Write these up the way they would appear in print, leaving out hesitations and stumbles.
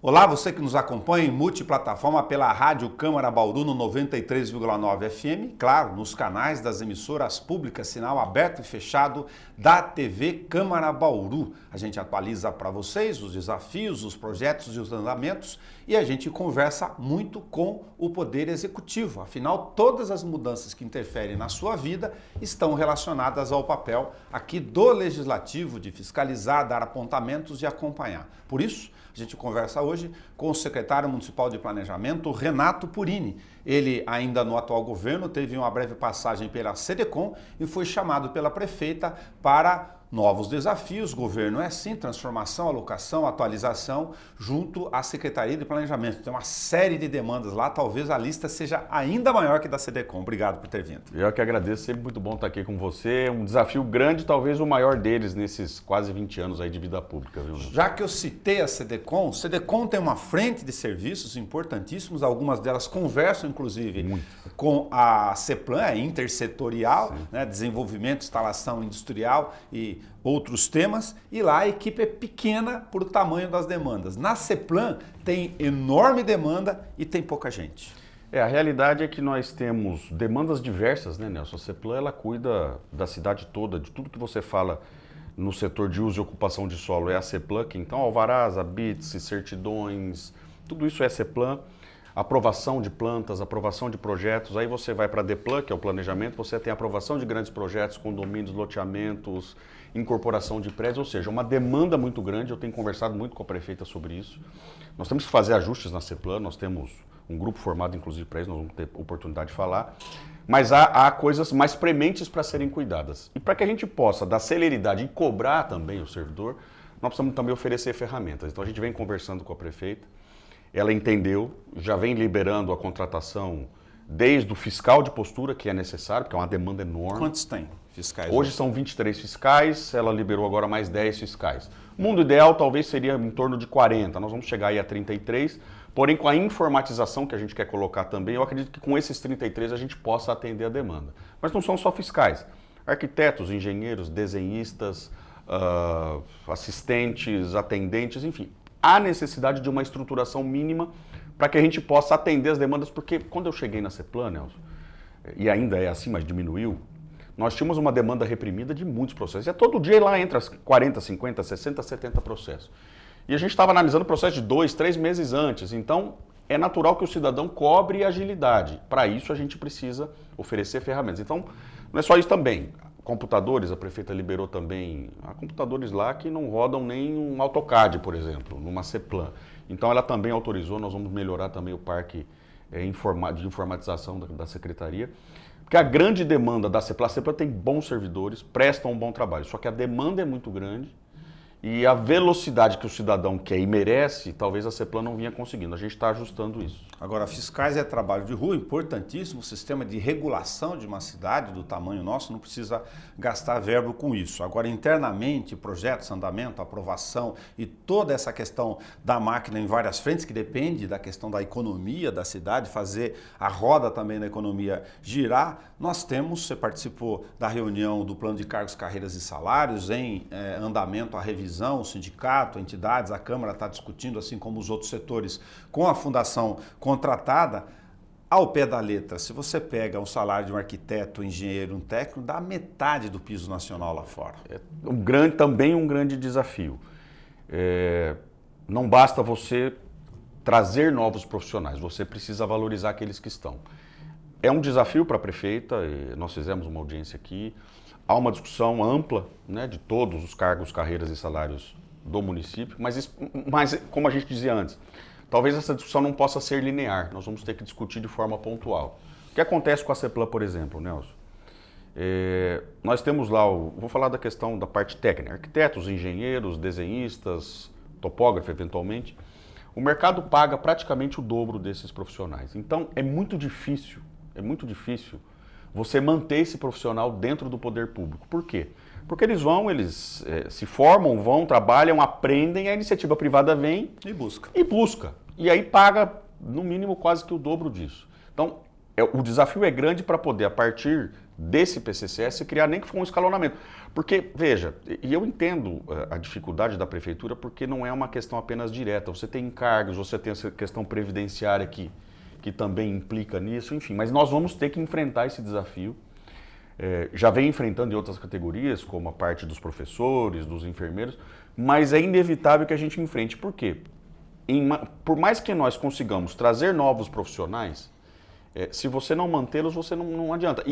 Olá, você que nos acompanha em multiplataforma pela Rádio Câmara Bauru no 93,9 FM, claro, nos canais das emissoras públicas, sinal aberto e fechado da TV Câmara Bauru. A gente atualiza para vocês os desafios, os projetos e os andamentos e a gente conversa muito com o Poder Executivo. Afinal, todas as mudanças que interferem na sua vida estão relacionadas ao papel aqui do Legislativo de fiscalizar, dar apontamentos e acompanhar. Por isso, a gente conversa hoje com o secretário municipal de planejamento, Renato Purini. Ele, ainda no atual governo, teve uma breve passagem pela SEDECOM e foi chamado pela prefeita para novos desafios. Governo é sim, transformação, alocação, atualização, junto à Secretaria de Planejamento. Tem uma série de demandas lá, talvez a lista seja ainda maior que da SEDECOM. Obrigado por ter vindo. Eu que agradeço, sempre muito bom estar aqui com você. Um desafio grande, talvez o maior deles nesses quase 20 anos aí de vida pública, viu? Já que eu citei a SEDECOM tem uma frente de serviços importantíssimos, algumas delas conversam inclusive com a CEPLAN, é intersetorial, né, desenvolvimento, instalação industrial e outros temas, e lá a equipe é pequena por o tamanho das demandas. Na CEPLAN tem enorme demanda e tem pouca gente. A realidade é que nós temos demandas diversas, né, Nelson? A CEPLAN, ela cuida da cidade toda, de tudo que você fala no setor de uso e ocupação de solo é a CEPLAN, que então alvarás, habites, certidões, tudo isso é CEPLAN. Aprovação de plantas, aprovação de projetos, aí você vai para a DEPLAN, que é o planejamento, você tem aprovação de grandes projetos, condomínios, loteamentos, incorporação de prédios, ou seja, uma demanda muito grande. Eu tenho conversado muito com a prefeita sobre isso. Nós temos que fazer ajustes na CEPLAN, nós temos um grupo formado inclusive para isso, nós vamos ter oportunidade de falar, mas há coisas mais prementes para serem cuidadas. E para que a gente possa dar celeridade e cobrar também o servidor, nós precisamos também oferecer ferramentas. Então a gente vem conversando com a prefeita, ela entendeu, já vem liberando a contratação desde o fiscal de postura, que é necessário, porque é uma demanda enorme. Quantos tem fiscais? Hoje são 23 fiscais, ela liberou agora mais 10 fiscais. O mundo ideal talvez seria em torno de 40, nós vamos chegar aí a 33, porém com a informatização que a gente quer colocar também, eu acredito que com esses 33 a gente possa atender a demanda. Mas não são só fiscais, arquitetos, engenheiros, desenhistas, assistentes, atendentes, enfim. Há necessidade de uma estruturação mínima para que a gente possa atender as demandas, porque quando eu cheguei na CEPLAN, Nelson, e ainda é assim, mas diminuiu, nós tínhamos uma demanda reprimida de muitos processos. E todo dia lá entra 40, 50, 60, 70 processos. E a gente estava analisando o processo de 2, 3 meses antes. Então, é natural que o cidadão cobre agilidade. Para isso, a gente precisa oferecer ferramentas. Então, não é só isso também. Computadores, a prefeita liberou também, há computadores lá que não rodam nem um AutoCAD, por exemplo, numa CEPLAN. Então ela também autorizou, nós vamos melhorar também o parque de informatização da secretaria, porque a grande demanda da CEPLAN, a CEPLAN tem bons servidores, prestam um bom trabalho, só que a demanda é muito grande e a velocidade que o cidadão quer e merece, talvez a CEPLAN não vinha conseguindo. A gente está ajustando isso. Agora, fiscais é trabalho de rua, importantíssimo, o sistema de regulação de uma cidade do tamanho nosso não precisa gastar verbo com isso. Agora, internamente, projetos, andamento, aprovação e toda essa questão da máquina em várias frentes, que depende da questão da economia da cidade, fazer a roda também da economia girar, nós temos, você participou da reunião do plano de cargos, carreiras e salários, em andamento a revisão, o sindicato, entidades, a Câmara está discutindo, assim como os outros setores, com a fundação contratada. Ao pé da letra, se você pega um salário de um arquiteto, um engenheiro, um técnico, dá metade do piso nacional lá fora. É também um grande desafio. Não basta você trazer novos profissionais, você precisa valorizar aqueles que estão. É um desafio para a prefeita, nós fizemos uma audiência aqui, há uma discussão ampla, né, de todos os cargos, carreiras e salários do município, mas como a gente dizia antes, talvez essa discussão não possa ser linear, nós vamos ter que discutir de forma pontual. O que acontece com a CEPLAN, por exemplo, Nelson? Nós temos lá, vou falar da questão da parte técnica, arquitetos, engenheiros, desenhistas, topógrafo eventualmente. O mercado paga praticamente o dobro desses profissionais. Então é muito difícil você manter esse profissional dentro do poder público. Por quê? Porque eles se formam, trabalham, aprendem, a iniciativa privada vem e busca. E aí paga, no mínimo, quase que o dobro disso. Então, o desafio é grande para poder, a partir desse PCCS criar nem que for um escalonamento. Porque, veja, e eu entendo a dificuldade da prefeitura porque não é uma questão apenas direta. Você tem encargos, você tem essa questão previdenciária que também implica nisso, enfim. Mas nós vamos ter que enfrentar esse desafio. Já vem enfrentando em outras categorias, como a parte dos professores, dos enfermeiros, mas é inevitável que a gente enfrente. Por quê? Por mais que nós consigamos trazer novos profissionais, se você não mantê-los, você não adianta.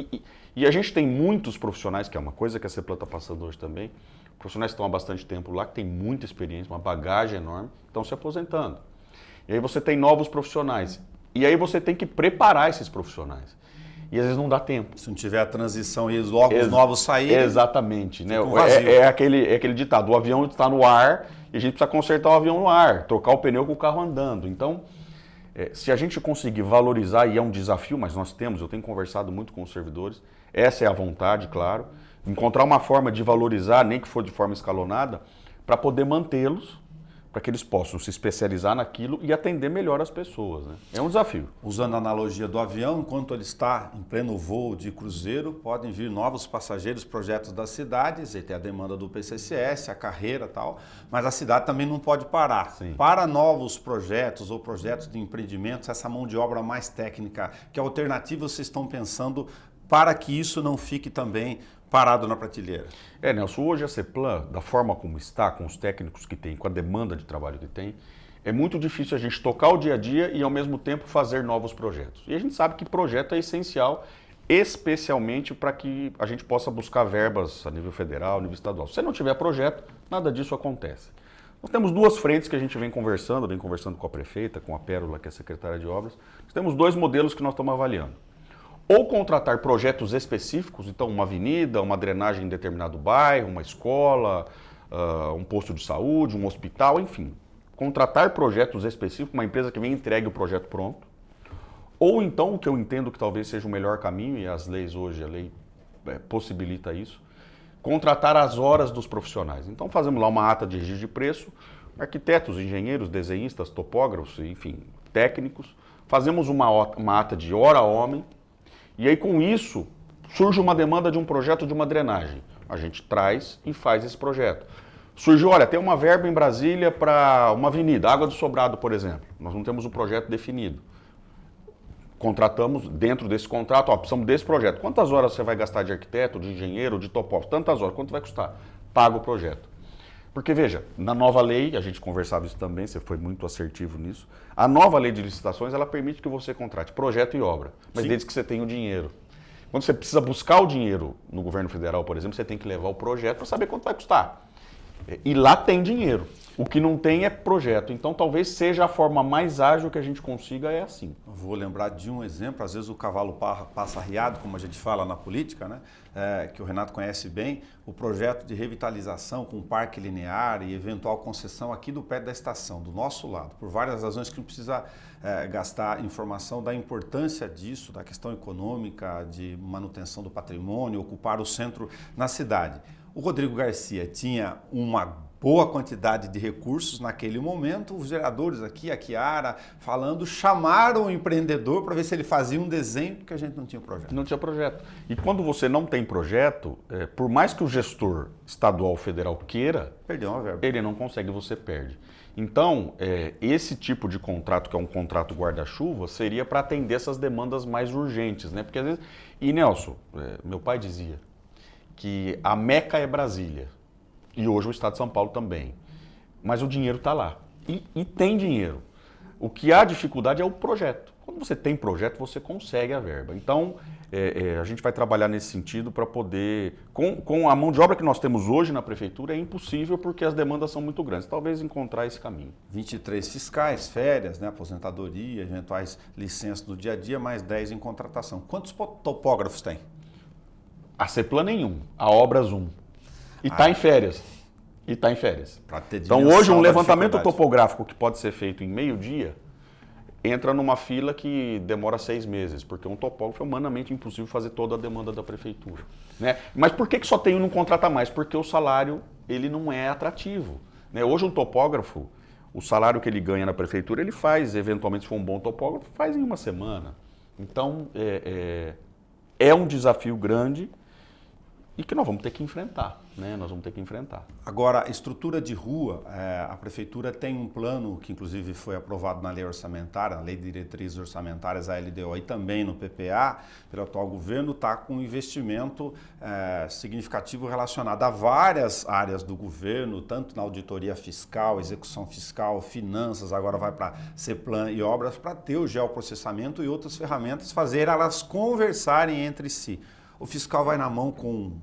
E a gente tem muitos profissionais, que é uma coisa que a CEPLAN está passando hoje também, profissionais que estão há bastante tempo lá, que têm muita experiência, uma bagagem enorme, estão se aposentando. E aí você tem novos profissionais. E aí você tem que preparar esses profissionais. E às vezes não dá tempo. Se não tiver a transição e logo os novos saírem... Exatamente. Né? É aquele ditado, o avião está no ar e a gente precisa consertar o avião no ar, trocar o pneu com o carro andando. Então, se a gente conseguir valorizar, e é um desafio, mas nós temos, eu tenho conversado muito com os servidores, essa é a vontade, claro, encontrar uma forma de valorizar, nem que for de forma escalonada, para poder mantê-los, para que eles possam se especializar naquilo e atender melhor as pessoas. Né? É um desafio. Usando a analogia do avião, enquanto ele está em pleno voo de cruzeiro, podem vir novos passageiros, projetos das cidades, e tem a demanda do PCCS, a carreira e tal, mas a cidade também não pode parar. Sim. Para novos projetos ou projetos de empreendimentos, essa mão de obra mais técnica, que alternativa vocês estão pensando para que isso não fique também parado na prateleira? Nelson, hoje a CEPLAN, da forma como está, com os técnicos que tem, com a demanda de trabalho que tem, é muito difícil a gente tocar o dia a dia e ao mesmo tempo fazer novos projetos. E a gente sabe que projeto é essencial, especialmente para que a gente possa buscar verbas a nível federal, a nível estadual. Se não tiver projeto, nada disso acontece. Nós temos duas frentes que a gente vem conversando com a prefeita, com a Pérola, que é a secretária de obras. Nós temos dois modelos que nós estamos avaliando. Ou contratar projetos específicos, então uma avenida, uma drenagem em determinado bairro, uma escola, um posto de saúde, um hospital, enfim. Contratar projetos específicos, uma empresa que vem e entregue o projeto pronto. Ou então, o que eu entendo que talvez seja o melhor caminho, e as leis hoje, a lei possibilita isso, contratar as horas dos profissionais. Então fazemos lá uma ata de registro de preço, arquitetos, engenheiros, desenhistas, topógrafos, enfim, técnicos. Fazemos uma ata de hora homem. E aí, com isso, surge uma demanda de um projeto de uma drenagem. A gente traz e faz esse projeto. Surgiu, olha, tem uma verba em Brasília para uma avenida, Água do Sobrado, por exemplo. Nós não temos o projeto definido. Contratamos dentro desse contrato, precisamos desse projeto. Quantas horas você vai gastar de arquiteto, de engenheiro, de topógrafo? Tantas horas. Quanto vai custar? Paga o projeto. Porque, veja, na nova lei, a gente conversava isso também, você foi muito assertivo nisso, a nova lei de licitações, ela permite que você contrate projeto e obra, mas desde que você tenha o dinheiro. Quando você precisa buscar o dinheiro no governo federal, por exemplo, você tem que levar o projeto para saber quanto vai custar. E lá tem dinheiro. O que não tem é projeto. Então, talvez seja a forma mais ágil que a gente consiga é assim. Vou lembrar de um exemplo. Às vezes o cavalo passa arriado, como a gente fala na política, né? Que o Renato conhece bem. O projeto de revitalização com parque linear e eventual concessão aqui do pé da estação, do nosso lado. Por várias razões que não precisa gastar informação da importância disso, da questão econômica, de manutenção do patrimônio, ocupar o centro na cidade. O Rodrigo Garcia tinha uma boa quantidade de recursos naquele momento, os vereadores aqui, a Chiara, falando, chamaram o empreendedor para ver se ele fazia um desenho, porque a gente não tinha projeto. Não tinha projeto. E quando você não tem projeto, por mais que o gestor estadual ou federal queira, perdeu uma verba. Ele não consegue, você perde. Então, esse tipo de contrato, que é um contrato guarda-chuva, seria para atender essas demandas mais urgentes, né? Porque às vezes... E Nelson, meu pai dizia que a Meca é Brasília. E hoje o Estado de São Paulo também. Mas o dinheiro está lá. E tem dinheiro. O que há dificuldade é o projeto. Quando você tem projeto, você consegue a verba. Então, a gente vai trabalhar nesse sentido para poder... Com a mão de obra que nós temos hoje na Prefeitura, é impossível porque as demandas são muito grandes. Talvez encontrar esse caminho. 23 fiscais, férias, né, aposentadoria, eventuais licenças do dia a dia, mais 10 em contratação. Quantos topógrafos tem? A CEPLAN nenhum. A Obras 1. E está em férias. Então hoje um levantamento topográfico que pode ser feito em meio-dia entra numa fila que demora 6 meses, porque um topógrafo é humanamente impossível fazer toda a demanda da prefeitura. Né? Mas por que só tem um e não contrata mais? Porque o salário ele não é atrativo. Né? Hoje um topógrafo, o salário que ele ganha na prefeitura, ele faz, eventualmente se for um bom topógrafo, faz em uma semana. Então é um desafio grande e que nós vamos ter que enfrentar, né? Nós vamos ter que enfrentar. Agora, estrutura de rua, a Prefeitura tem um plano que inclusive foi aprovado na Lei Orçamentária, na Lei de Diretrizes Orçamentárias, a LDO, e também no PPA, pelo atual governo, está com um investimento significativo relacionado a várias áreas do governo, tanto na auditoria fiscal, execução fiscal, finanças, agora vai para CEPLAN e obras, para ter o geoprocessamento e outras ferramentas, fazer elas conversarem entre si. O fiscal vai na mão com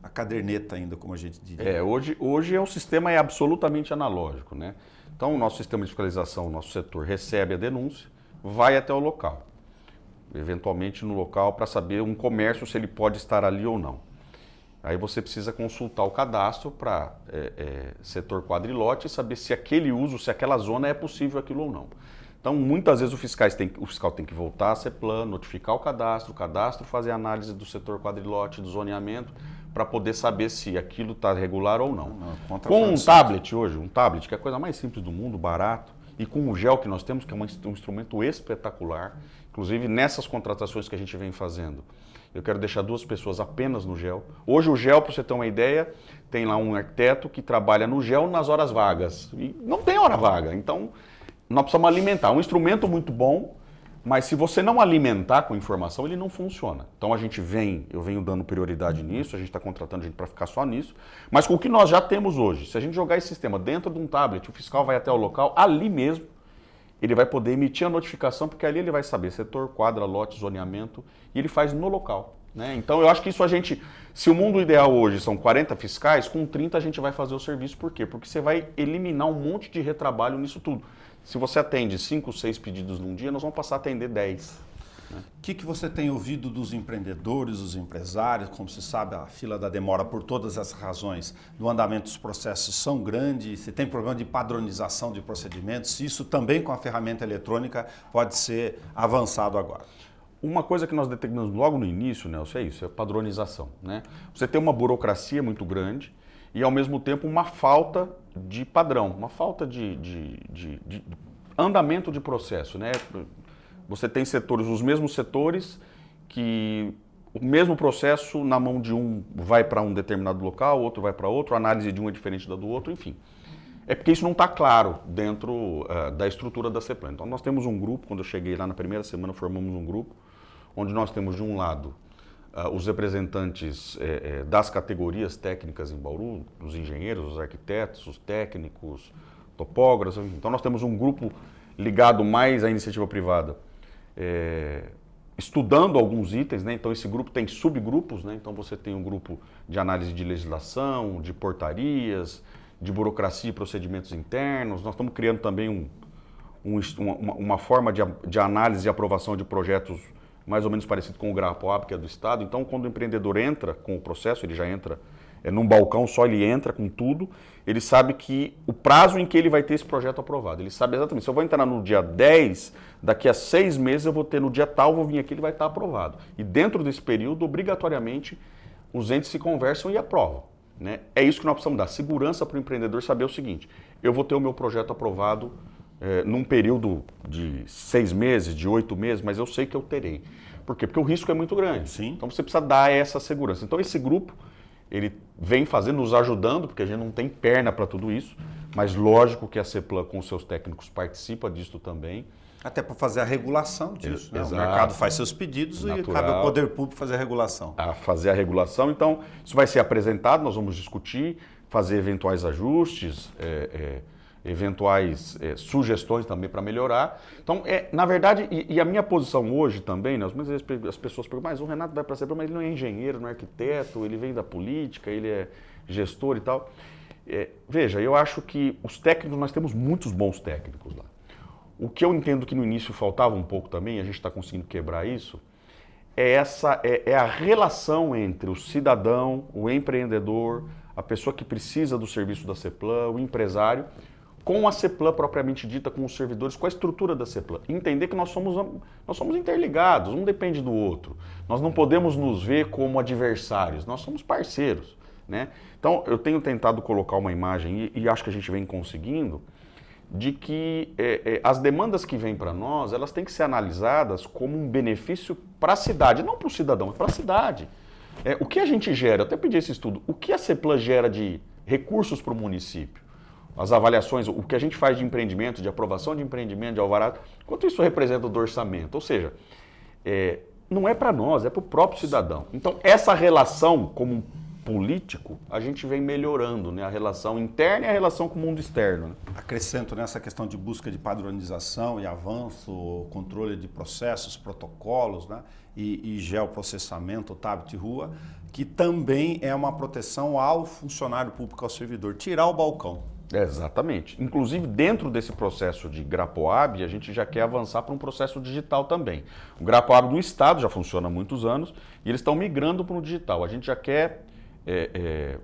a caderneta ainda, como a gente diria. Hoje o sistema é absolutamente analógico, né? Então, o nosso sistema de fiscalização, o nosso setor recebe a denúncia, vai até o local. Eventualmente no local para saber um comércio se ele pode estar ali ou não. Aí você precisa consultar o cadastro para setor quadrilote e saber se aquele uso, se aquela zona é possível aquilo ou não. Então, muitas vezes o fiscal tem que voltar a CEPLAN, notificar o cadastro fazer a análise do setor quadrilote, do zoneamento, para poder saber se aquilo está regular ou não. Com um tablet hoje, que é a coisa mais simples do mundo, barato, e com o GEL que nós temos, que é um instrumento espetacular, inclusive nessas contratações que a gente vem fazendo, eu quero deixar 2 pessoas apenas no GEL. Hoje o GEL, para você ter uma ideia, tem lá um arquiteto que trabalha no GEL nas horas vagas, e não tem hora vaga, então nós precisamos alimentar. Um instrumento muito bom, mas se você não alimentar com informação, ele não funciona. Então eu venho dando prioridade nisso, a gente está contratando gente para ficar só nisso, mas com o que nós já temos hoje, se a gente jogar esse sistema dentro de um tablet, o fiscal vai até o local, ali mesmo, ele vai poder emitir a notificação, porque ali ele vai saber setor, quadra, lote, zoneamento, e ele faz no local, né? Então eu acho que isso se o mundo ideal hoje são 40 fiscais, com 30 a gente vai fazer o serviço. Por quê? Porque você vai eliminar um monte de retrabalho nisso tudo. Se você atende 5, 6 pedidos num dia, nós vamos passar a atender 10. O que você tem ouvido dos empreendedores, dos empresários? Como se sabe, a fila da demora por todas essas razões do andamento dos processos são grandes, se tem problema de padronização de procedimentos, se isso também com a ferramenta eletrônica pode ser avançado agora. Uma coisa que nós detectamos logo no início, Nelson, é isso, é padronização, né? Você tem uma burocracia muito grande e, ao mesmo tempo, uma falta de padrão, uma falta de andamento de processo, né? Você tem setores, os mesmos setores, que o mesmo processo na mão de um vai para um determinado local, outro vai para outro, a análise de um é diferente da do outro, enfim. É porque isso não está claro dentro da estrutura da CEPLAN. Então, nós temos um grupo, quando eu cheguei lá na primeira semana, formamos um grupo, onde nós temos, de um lado, os representantes das categorias técnicas em Bauru, os engenheiros, os arquitetos, os técnicos, topógrafos. Então, nós temos um grupo ligado mais à iniciativa privada, estudando alguns itens, né? Então, esse grupo tem subgrupos, né? Então, você tem um grupo de análise de legislação, de portarias, de burocracia e procedimentos internos. Nós estamos criando também uma forma de análise e aprovação de projetos mais ou menos parecido com o GRAPOAB, que é do Estado. Então, quando o empreendedor entra com o processo, ele já entra num balcão só, ele entra com tudo, ele sabe que o prazo em que ele vai ter esse projeto aprovado. Ele sabe exatamente, se eu vou entrar no dia 10, daqui a 6 meses eu vou ter no dia tal, vou vir aqui, ele vai estar aprovado. E dentro desse período, obrigatoriamente, os entes se conversam e aprovam, né? É isso que nós precisamos dar, segurança para o empreendedor saber o seguinte: eu vou ter o meu projeto aprovado num período de 6 meses, de 8 meses, mas eu sei que eu terei. Por quê? Porque o risco é muito grande. Sim. Então você precisa dar essa segurança. Então esse grupo, ele vem fazendo, nos ajudando, porque a gente não tem perna para tudo isso, mas lógico que a CEPLAN com seus técnicos participa disso também. Até para fazer a regulação disso, né? O Exato. mercado faz seus pedidos e cabe ao poder público fazer a regulação. A fazer a regulação. Então, isso vai ser apresentado, nós vamos discutir, fazer eventuais ajustes, eventuais sugestões também para melhorar. Então, na verdade, e a minha posição hoje também, né, muitas vezes as pessoas perguntam, mas o Renato vai para a CEPLAN, mas ele não é engenheiro, não é arquiteto, ele vem da política, ele é gestor e tal. Veja, eu acho que os técnicos, nós temos muitos bons técnicos lá. O que eu entendo que no início faltava um pouco também, a gente está conseguindo quebrar isso, é a relação entre o cidadão, o empreendedor, a pessoa que precisa do serviço da CEPLAN, o empresário, com a CEPLAN propriamente dita, com os servidores, com a estrutura da CEPLAN. Entender que nós somos interligados, um depende do outro. Nós não podemos nos ver como adversários, nós somos parceiros, né? Então, eu tenho tentado colocar uma imagem, e acho que a gente vem conseguindo, de que as demandas que vêm para nós, elas têm que ser analisadas como um benefício para a cidade, não para o cidadão, mas para a cidade. O que a gente gera, eu até pedi esse estudo, o que a CEPLAN gera de recursos para o município? As avaliações, o que a gente faz de empreendimento, de aprovação de empreendimento, de alvará, quanto isso representa do orçamento? Ou seja, não é para nós, é para o próprio cidadão. Então, essa relação como um político, a gente vem melhorando, né? A relação interna e a relação com o mundo externo. Né? Acrescento nessa questão de busca de padronização e avanço, controle de processos, protocolos, né? e geoprocessamento, TAB de rua, que também é uma proteção ao funcionário público, ao servidor, tirar o balcão. Exatamente. Inclusive, dentro desse processo de GRAPOAB, a gente já quer avançar para um processo digital também. O GRAPOAB do Estado já funciona há muitos anos e eles estão migrando para o digital. A gente já quer,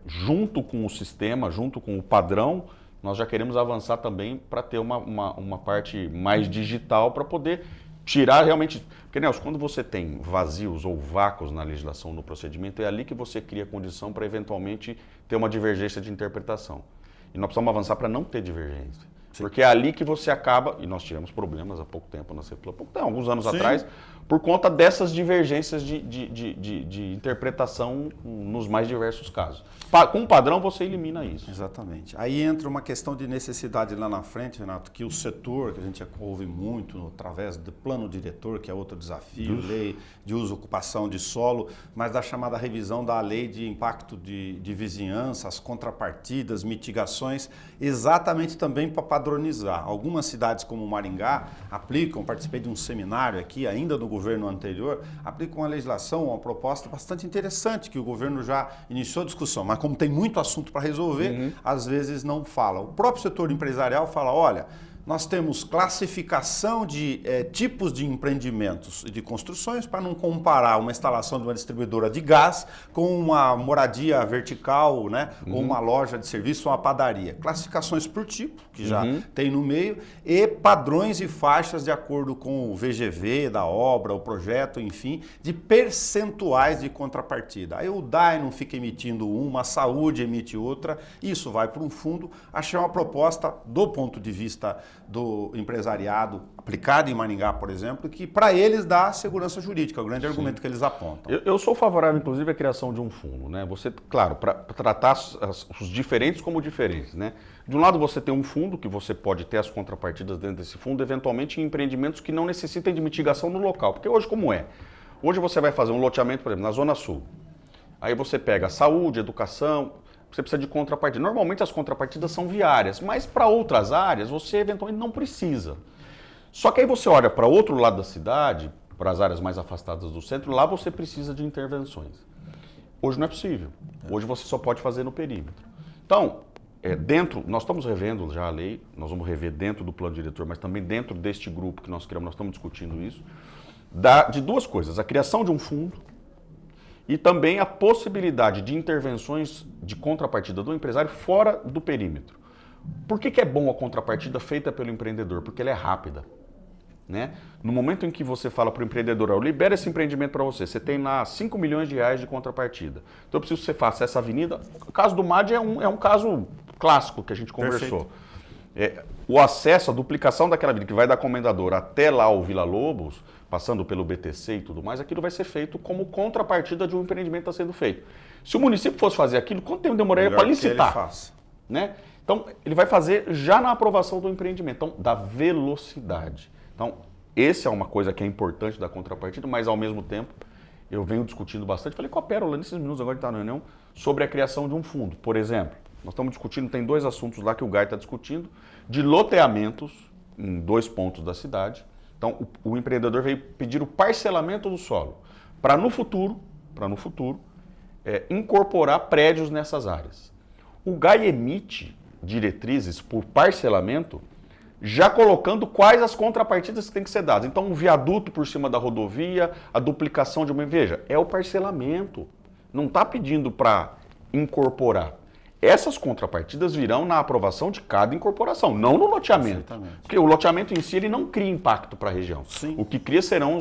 junto com o sistema, junto com o padrão, nós já queremos avançar também para ter uma parte mais digital para poder tirar realmente... Porque, Nelson, quando você tem vazios ou vácuos na legislação, no procedimento, é ali que você cria condição para eventualmente ter uma divergência de interpretação. E nós precisamos avançar para não ter divergência. Sim. Porque é ali que você acaba, e nós tivemos problemas há pouco tempo na CEPLAN, alguns anos atrás, por conta dessas divergências de interpretação nos mais diversos casos. Com o padrão você elimina isso. Exatamente. Aí entra uma questão de necessidade lá na frente, Renato, que o setor, que a gente ouve muito através do plano diretor, que é outro desafio, lei de uso e ocupação de solo, mas da chamada revisão da lei de impacto de vizinhança, as contrapartidas, mitigações, exatamente também para padronizar. Algumas cidades como Maringá aplicam, participei de um seminário aqui, ainda no governo anterior, aplicam uma legislação, uma proposta bastante interessante, que o governo já iniciou a discussão, mas como tem muito assunto para resolver, às vezes não fala. O próprio setor empresarial fala, olha, nós temos classificação de tipos de empreendimentos e de construções para não comparar uma instalação de uma distribuidora de gás com uma moradia vertical, né? Ou uma loja de serviço, uma padaria. Classificações por tipo, que já tem no meio, e padrões e faixas de acordo com o VGV da obra, o projeto, enfim, de percentuais de contrapartida. Aí o DAE não fica emitindo uma, a saúde emite outra, isso vai para um fundo. Achei uma proposta do ponto de vista do empresariado aplicado em Maringá, por exemplo, que para eles dá segurança jurídica, é o grande argumento que eles apontam. Eu sou favorável, inclusive, à criação de um fundo, né? Você, claro, para tratar os diferentes como diferentes, né? De um lado você tem um fundo que você pode ter as contrapartidas dentro desse fundo, eventualmente em empreendimentos que não necessitem de mitigação no local, porque hoje como é? Hoje você vai fazer um loteamento, por exemplo, na Zona Sul, aí você pega saúde, educação, você precisa de contrapartida. Normalmente as contrapartidas são viárias, mas para outras áreas você eventualmente não precisa. Só que aí você olha para outro lado da cidade, para as áreas mais afastadas do centro, lá você precisa de intervenções. Hoje não é possível. Hoje você só pode fazer no perímetro. Então, nós estamos revendo já a lei, nós vamos rever dentro do plano diretor, mas também dentro deste grupo que nós criamos, nós estamos discutindo isso, de duas coisas, a criação de um fundo, e também a possibilidade de intervenções de contrapartida do empresário fora do perímetro. Por que é bom a contrapartida feita pelo empreendedor? Porque ela é rápida. Né? No momento em que você fala para o empreendedor, eu libero esse empreendimento para você, você tem lá 5 milhões de reais de contrapartida. Então eu preciso que você faça essa avenida. O caso do MAD é um caso clássico que a gente conversou. O acesso, a duplicação daquela avenida que vai da Comendador até lá o Vila Lobos, passando pelo BTC e tudo mais, aquilo vai ser feito como contrapartida de um empreendimento que está sendo feito. Se o município fosse fazer aquilo, quanto tempo demoraria para licitar? Né? Então, ele vai fazer já na aprovação do empreendimento, então, da velocidade. Então, essa é uma coisa que é importante da contrapartida, mas ao mesmo tempo, eu venho discutindo bastante, falei com a Pérola nesses minutos agora que está na reunião, sobre a criação de um fundo. Por exemplo, nós estamos discutindo, tem 2 assuntos lá que o GAI está discutindo, de loteamentos em 2 pontos da cidade. Então, o empreendedor veio pedir o parcelamento do solo para no futuro, incorporar prédios nessas áreas. O GAI emite diretrizes por parcelamento, já colocando quais as contrapartidas que têm que ser dadas. Então, um viaduto por cima da rodovia, a duplicação de uma... Veja, é o parcelamento. Não está pedindo para incorporar. Essas contrapartidas virão na aprovação de cada incorporação, não no loteamento. Exatamente. Porque o loteamento em si ele não cria impacto para a região. Sim. O que cria serão,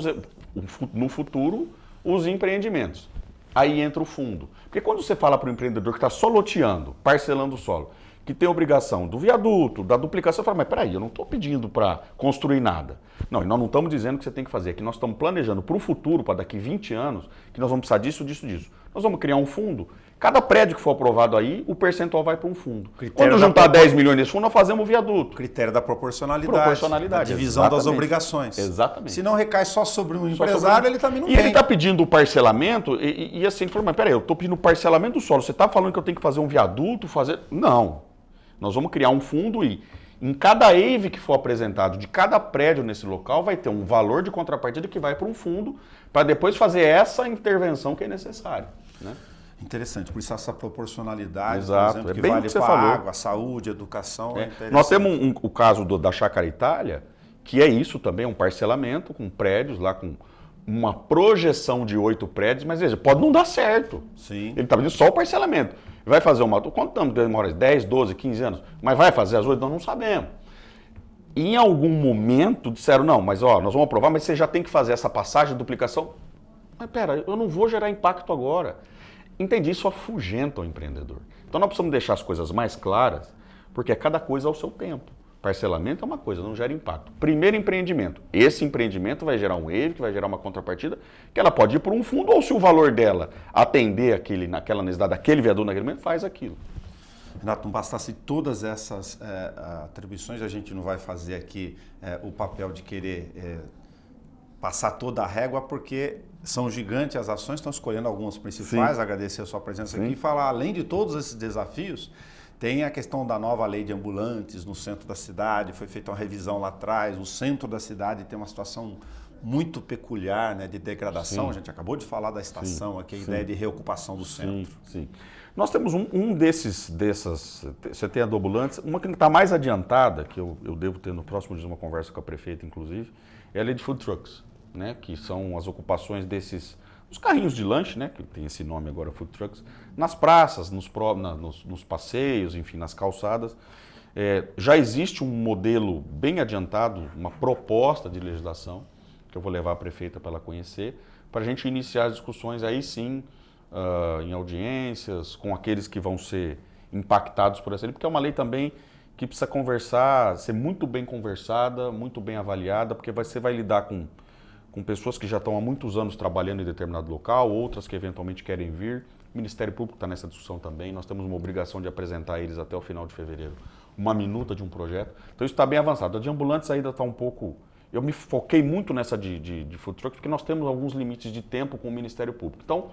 no futuro, os empreendimentos. Aí entra o fundo. Porque quando você fala para o empreendedor que está só loteando, parcelando o solo, que tem obrigação do viaduto, da duplicação, fala, mas peraí, eu não estou pedindo para construir nada. Não, e nós não estamos dizendo que você tem que fazer, é que nós estamos planejando para o futuro, para daqui 20 anos, que nós vamos precisar disso, disso, disso. Nós vamos criar um fundo, cada prédio que for aprovado aí, o percentual vai para um fundo. Quando juntar 10 milhões nesse fundo, nós fazemos o viaduto. Critério da proporcionalidade, a divisão exatamente. das obrigações. Exatamente. Se não recai só sobre um empresário, ele também não tem. E ele está pedindo o parcelamento, e assim, ele falou, mas peraí, eu estou pedindo o parcelamento do solo, você está falando que eu tenho que fazer um viaduto, fazer... Não. Nós vamos criar um fundo e em cada EIV que for apresentado de cada prédio nesse local vai ter um valor de contrapartida que vai para um fundo para depois fazer essa intervenção que é necessária. Né? Interessante, por isso essa proporcionalidade, exato. por exemplo, que vale para a água, saúde, educação. Nós temos o caso da Chácara Itália, que é isso também, um parcelamento com prédios lá com uma projeção de 8 prédios, mas veja, pode não dar certo. Sim. Ele está pedindo só o parcelamento. Vai fazer uma... Quanto tempo demora? 10, 12, 15 anos? Mas vai fazer as 8? Nós não sabemos. Em algum momento disseram, não, mas ó, nós vamos aprovar, mas você já tem que fazer essa passagem de duplicação. Mas pera, eu não vou gerar impacto agora. Entendi, isso afugenta o empreendedor. Então nós precisamos deixar as coisas mais claras, porque é cada coisa ao seu tempo. Parcelamento é uma coisa, não gera impacto. Primeiro empreendimento. Esse empreendimento vai gerar um EIV, que vai gerar uma contrapartida, que ela pode ir por um fundo, ou se o valor dela atender naquela necessidade daquele viaduto naquele momento, faz aquilo. Renato, não bastasse todas essas atribuições, a gente não vai fazer aqui o papel de querer passar toda a régua, porque são gigantes as ações, estão escolhendo algumas principais, agradecer a sua presença aqui e falar, além de todos esses desafios, tem a questão da nova lei de ambulantes no centro da cidade, foi feita uma revisão lá atrás, o centro da cidade tem uma situação muito peculiar, né, de degradação, a gente acabou de falar da estação aqui, a ideia de reocupação do centro. Sim. Nós temos dessas, você tem a do ambulantes, uma que está mais adiantada, que eu devo ter no próximo dia uma conversa com a prefeita, inclusive, é a lei de food trucks, né, que são as ocupações os carrinhos de lanche, né, que tem esse nome agora, food trucks, nas praças, nos passeios, enfim, nas calçadas. Já existe um modelo bem adiantado, uma proposta de legislação, que eu vou levar a prefeita para ela conhecer, para a gente iniciar as discussões aí sim, em audiências, com aqueles que vão ser impactados por essa lei, porque é uma lei também que precisa conversar, ser muito bem conversada, muito bem avaliada, porque você vai lidar com pessoas que já estão há muitos anos trabalhando em determinado local, outras que eventualmente querem vir. O Ministério Público está nessa discussão também, nós temos uma obrigação de apresentar a eles até o final de fevereiro uma minuta de um projeto. Então isso está bem avançado. A de ambulantes ainda está um pouco... Eu me foquei muito nessa de food truck, porque nós temos alguns limites de tempo com o Ministério Público. Então...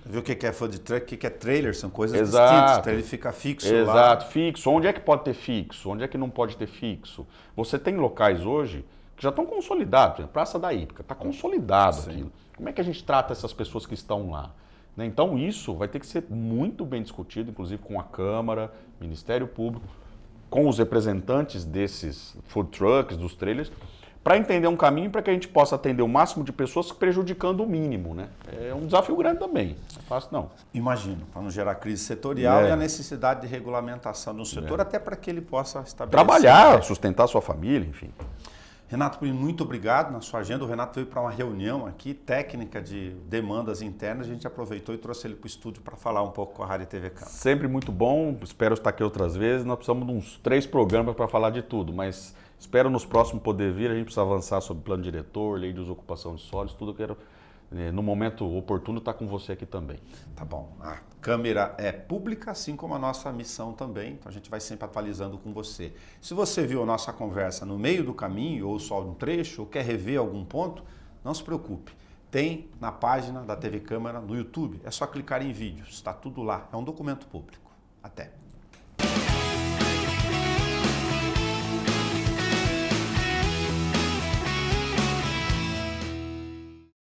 Viu o que é food truck, o que é trailer, são coisas distintas, então ele fica fixo lá. Exato, fixo. Onde é que pode ter fixo? Onde é que não pode ter fixo? Você tem locais hoje que já estão consolidados, por exemplo, Praça da Hípica, está consolidado aquilo. Como é que a gente trata essas pessoas que estão lá? Né? Então isso vai ter que ser muito bem discutido, inclusive com a Câmara, Ministério Público, com os representantes desses food trucks, dos trailers, para entender um caminho para que a gente possa atender o máximo de pessoas prejudicando o mínimo. Né? É um desafio grande também, não é fácil não. Imagino, para não gerar crise setorial e a necessidade de regulamentação do setor, até para que ele possa estabelecer... Trabalhar, sustentar a sua família, enfim. Renato, muito obrigado na sua agenda. O Renato veio para uma reunião aqui, técnica de demandas internas. A gente aproveitou e trouxe ele para o estúdio para falar um pouco com a Rádio TV Câmara. Sempre muito bom, espero estar aqui outras vezes. Nós precisamos de uns 3 programas para falar de tudo, mas espero nos próximos poder vir. A gente precisa avançar sobre plano diretor, lei de desocupação de solos, tudo que eu quero, no momento oportuno, estar com você aqui também. Tá bom. A câmera é pública, assim como a nossa missão também, então a gente vai sempre atualizando com você. Se você viu a nossa conversa no meio do caminho, ou só um trecho, ou quer rever algum ponto, não se preocupe. Tem na página da TV Câmara no YouTube, é só clicar em vídeos, está tudo lá, é um documento público. Até!